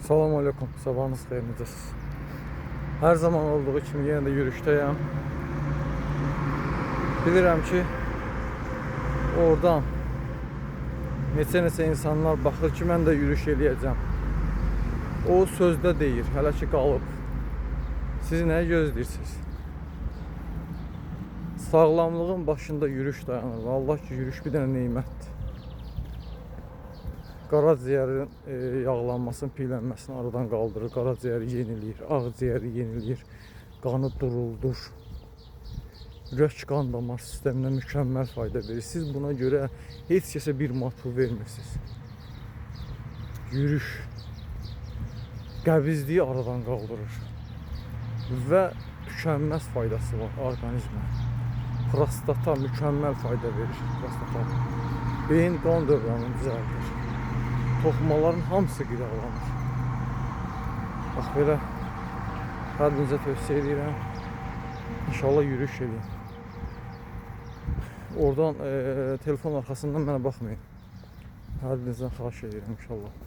Salam aleyküm, sabahınız xeyir, necəsiz? Hər zaman olduğu kimi yenə də yürüşdəyəm. Bilirəm ki, oradan neçə insanlar baxır ki, mən də yürüyüş eləyəcəm. O sözdə deyir, hələ ki qalıb. Siz nəyə gözləyirsiniz? Sağlamlığın başında yürüyüş dayanır. Allah ki, yürüyüş bir dənə neymətdir. Qaraciyərin yağlanmasını, piylənməsini aradan qaldırır, qaraciyəri yeniləyir, ağciyəri yeniləyir, qanı duruldur. Ürək qan damar sisteminə mükəmməl fayda verir. Siz buna görə heç kəsə bir manat pul vermirsiniz. Yürüyüş qəbizliyi aradan qaldırır və tükənməz faydası var orqanizmə. Prostata mükəmməl fayda verir. Prostata beyin qan dövranını düzəldir. Toxumaların hamısı qidalanır. Bax belə hər birinizə tövsiyə edirəm. İnşallah yürüyüş edin. Oradan telefon arxasından mənə baxmayın. Hər birinizdən xahiş edirəm inşallah.